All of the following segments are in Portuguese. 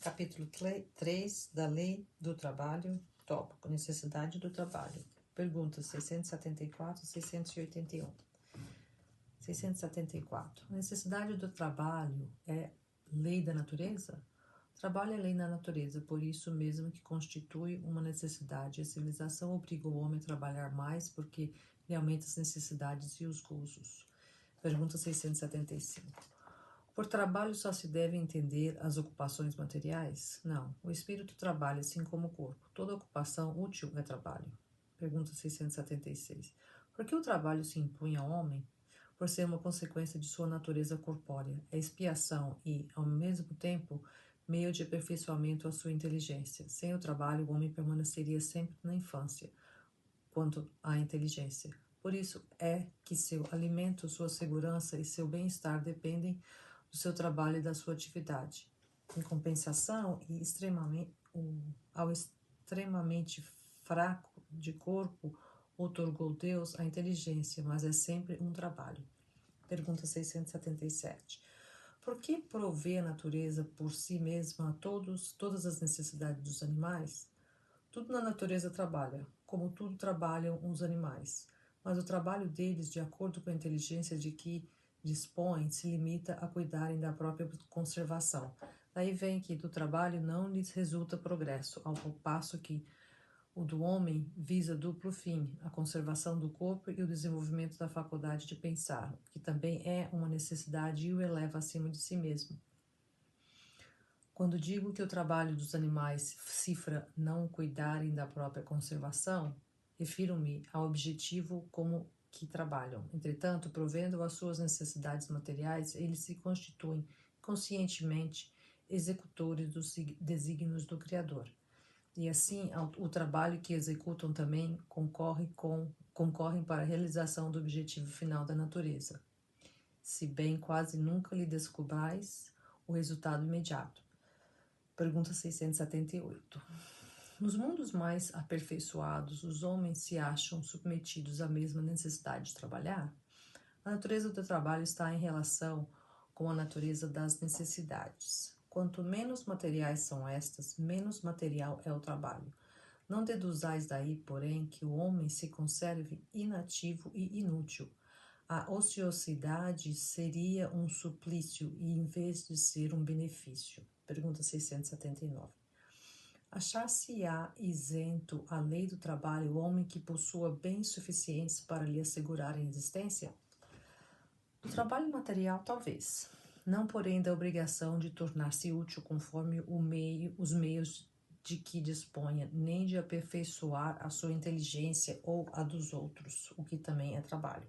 Capítulo 3 da Lei do Trabalho, tópico, necessidade do trabalho. Perguntas 674 e 681. 674. A necessidade do trabalho é lei da natureza? O trabalho é lei da natureza, por isso mesmo que constitui uma necessidade. A civilização obriga o homem a trabalhar mais porque lhe aumenta as necessidades e os gozos. Pergunta 675. Por trabalho só se deve entender as ocupações materiais? Não. O espírito trabalha assim como o corpo. Toda ocupação útil é trabalho. Pergunta 676. Por que o trabalho se impõe ao homem? Por ser uma consequência de sua natureza corpórea. É expiação e, ao mesmo tempo, meio de aperfeiçoamento à sua inteligência. Sem o trabalho, o homem permaneceria sempre na infância, quanto à inteligência. Por isso é que seu alimento, sua segurança e seu bem-estar dependem do seu trabalho e da sua atividade. Em compensação, ao extremamente fraco de corpo, outorgou Deus a inteligência, mas é sempre um trabalho. Pergunta 677. Por que provê a natureza por si mesma a todas as necessidades dos animais? Tudo na natureza trabalha, como tudo trabalham os animais, mas o trabalho deles, de acordo com a inteligência de que dispõem, se limita a cuidarem da própria conservação. Daí vem que do trabalho não lhes resulta progresso, ao passo que o do homem visa duplo fim, a conservação do corpo e o desenvolvimento da faculdade de pensar, que também é uma necessidade e o eleva acima de si mesmo. Quando digo que o trabalho dos animais cifra não cuidarem da própria conservação, refiro-me ao objetivo como que trabalham. Entretanto, provendo as suas necessidades materiais, eles se constituem conscientemente executores dos desígnios do Criador. E assim, o trabalho que executam também concorrem para a realização do objetivo final da natureza, se bem quase nunca lhe descubrais o resultado imediato. Pergunta 678. Nos mundos mais aperfeiçoados, os homens se acham submetidos à mesma necessidade de trabalhar? A natureza do trabalho está em relação com a natureza das necessidades. Quanto menos materiais são estas, menos material é o trabalho. Não deduzais daí, porém, que o homem se conserve inativo e inútil. A ociosidade seria um suplício e em vez de ser um benefício. Pergunta 679. Achar-se-á isento à lei do trabalho o homem que possua bens suficientes para lhe assegurar a existência? O trabalho material, talvez. Não, porém, da obrigação de tornar-se útil conforme os meios de que disponha, nem de aperfeiçoar a sua inteligência ou a dos outros, o que também é trabalho.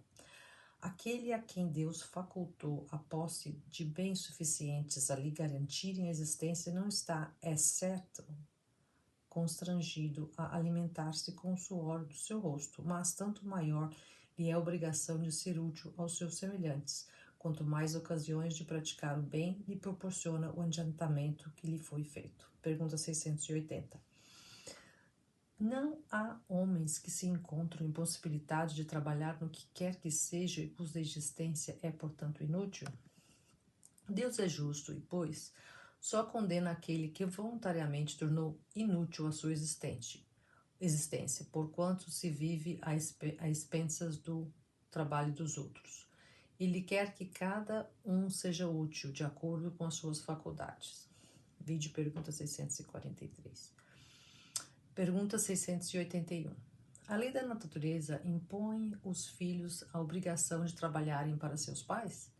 Aquele a quem Deus facultou a posse de bens suficientes a lhe garantirem a existência não está, é certo, constrangido a alimentar-se com o suor do seu rosto, mas tanto maior lhe é a obrigação de ser útil aos seus semelhantes, quanto mais ocasiões de praticar o bem lhe proporciona o adiantamento que lhe foi feito. Pergunta 680. Não há homens que se encontram em possibilidade de trabalhar no que quer que seja e cuja existência é, portanto, inútil? Deus é justo e, pois, só condena aquele que voluntariamente tornou inútil a sua existência, porquanto se vive a expensas do trabalho dos outros. Ele quer que cada um seja útil de acordo com as suas faculdades. Vide pergunta 643. Pergunta 681. A lei da natureza impõe os filhos a obrigação de trabalharem para seus pais?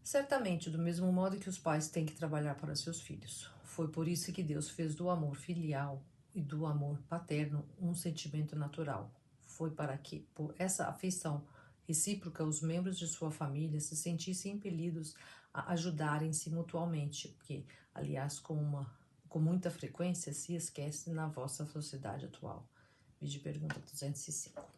Certamente, do mesmo modo que os pais têm que trabalhar para seus filhos. Foi por isso que Deus fez do amor filial e do amor paterno um sentimento natural. Foi para que, por essa afeição recíproca, os membros de sua família se sentissem impelidos a ajudarem-se mutuamente, o que, aliás, com muita frequência se esquece na vossa sociedade atual. Vídeo pergunta 205.